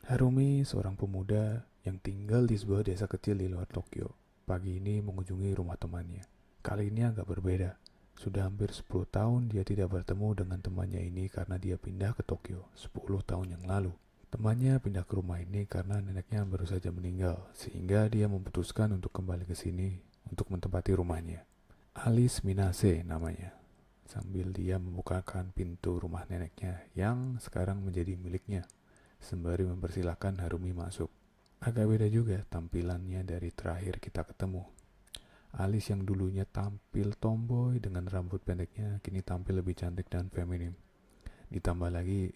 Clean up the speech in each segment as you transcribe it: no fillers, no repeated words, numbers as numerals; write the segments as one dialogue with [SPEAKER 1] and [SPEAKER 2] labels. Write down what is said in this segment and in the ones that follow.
[SPEAKER 1] Harumi, seorang pemuda yang tinggal di sebuah desa kecil di luar Tokyo, pagi ini mengunjungi rumah temannya. Kali ini agak berbeda. Sudah hampir 10 tahun dia tidak bertemu dengan temannya ini karena dia pindah ke Tokyo 10 tahun yang lalu. Temannya pindah ke rumah ini karena neneknya baru saja meninggal, sehingga dia memutuskan untuk kembali ke sini untuk menempati rumahnya. Alice Minase namanya. Sambil dia membukakan pintu rumah neneknya yang sekarang menjadi miliknya, sembari mempersilahkan Harumi masuk. Agak beda juga tampilannya dari terakhir kita ketemu. Alice yang dulunya tampil tomboy dengan rambut pendeknya kini tampil lebih cantik dan feminim. Ditambah lagi,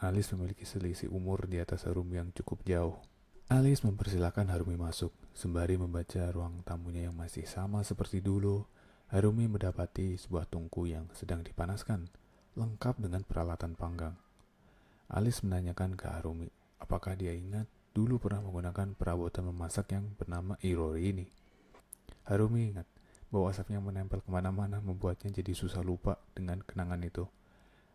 [SPEAKER 1] Alice memiliki selisih umur di atas Harumi yang cukup jauh. Alice mempersilahkan Harumi masuk, sembari membaca ruang tamunya yang masih sama seperti dulu. Harumi mendapati sebuah tungku yang sedang dipanaskan, lengkap dengan peralatan panggang. Alice menanyakan ke Harumi, apakah dia ingat dulu pernah menggunakan perabotan memasak yang bernama Irori ini. Harumi ingat bahwa asap yang menempel kemana-mana membuatnya jadi susah lupa dengan kenangan itu.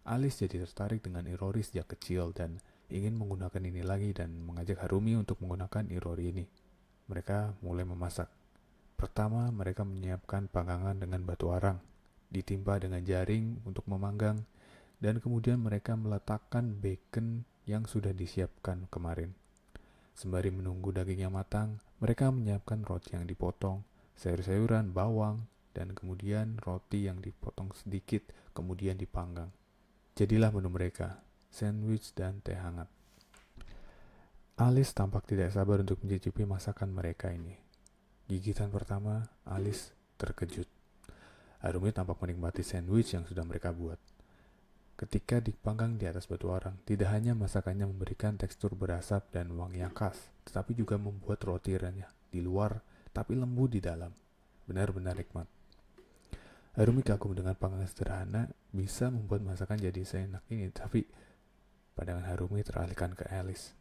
[SPEAKER 1] Alice jadi tertarik dengan Irori sejak kecil dan ingin menggunakan ini lagi dan mengajak Harumi untuk menggunakan Irori ini. Mereka mulai memasak. Pertama, mereka menyiapkan panggangan dengan batu arang, ditimpa dengan jaring untuk memanggang, dan kemudian mereka meletakkan bacon yang sudah disiapkan kemarin. Sembari menunggu dagingnya matang, mereka menyiapkan roti yang dipotong, sayur-sayuran, bawang, dan kemudian roti yang dipotong sedikit, kemudian dipanggang. Jadilah menu mereka, sandwich dan teh hangat. Alice tampak tidak sabar untuk mencicipi masakan mereka ini. Gigitan pertama, Alice terkejut. Harumi tampak menikmati sandwich yang sudah mereka buat. Ketika dipanggang di atas batu arang, tidak hanya masakannya memberikan tekstur berasap dan wangi yang khas, tetapi juga membuat roti renyah di luar tapi lembut di dalam. Benar-benar nikmat. Harumi kagum dengan panggangan sederhana bisa membuat masakan jadi seenak ini, tapi pandangan Harumi teralihkan ke Alice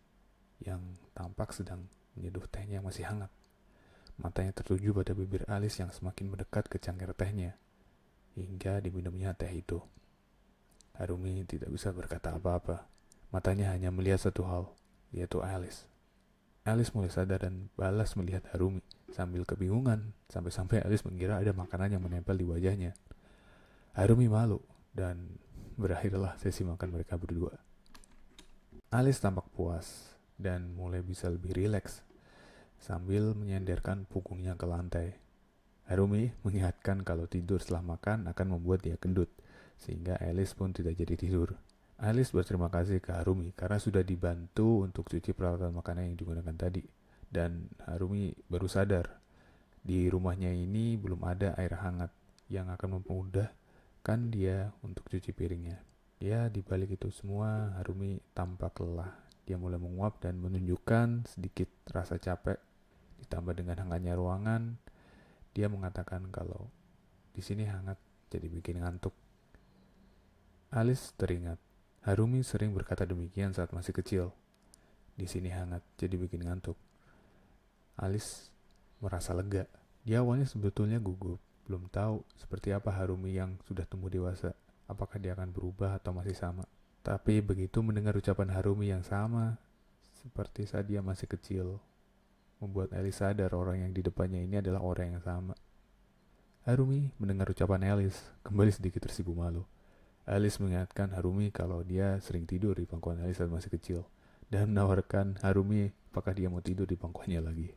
[SPEAKER 1] yang tampak sedang menyeduh tehnya yang masih hangat. Matanya tertuju pada bibir Alice yang semakin mendekat ke cangkir tehnya, hingga diminumnya teh itu. Harumi tidak bisa berkata apa-apa. Matanya hanya melihat satu hal, yaitu Alice. Alice mulai sadar dan balas melihat Harumi sambil kebingungan, sampai-sampai Alice mengira ada makanan yang menempel di wajahnya. Harumi malu dan berakhirlah sesi makan mereka berdua. Alice tampak puas dan mulai bisa lebih rileks sambil menyandarkan punggungnya ke lantai. Harumi mengingatkan kalau tidur setelah makan akan membuat dia gendut, sehingga Alice pun tidak jadi tidur. Alice berterima kasih ke Harumi karena sudah dibantu untuk cuci peralatan makanan yang digunakan tadi. Dan Harumi baru sadar, di rumahnya ini belum ada air hangat yang akan memudahkan dia untuk cuci piringnya. Ya, di balik itu semua, Harumi tampak lelah. Dia mulai menguap dan menunjukkan sedikit rasa capek. Ditambah dengan hangatnya ruangan, dia mengatakan kalau di sini hangat jadi bikin ngantuk. Alice teringat, Harumi sering berkata demikian saat masih kecil. Di sini hangat jadi bikin ngantuk. Alice merasa lega. Dia awalnya sebetulnya gugup, belum tahu seperti apa Harumi yang sudah tumbuh dewasa. Apakah dia akan berubah atau masih sama? Tapi begitu mendengar ucapan Harumi yang sama, seperti saat dia masih kecil, membuat Alice sadar orang yang di depannya ini adalah orang yang sama. Harumi mendengar ucapan Alice, kembali sedikit tersipu malu. Alice mengingatkan Harumi kalau dia sering tidur di pangkuan Alice saat masih kecil, dan menawarkan Harumi apakah dia mau tidur di pangkuannya lagi.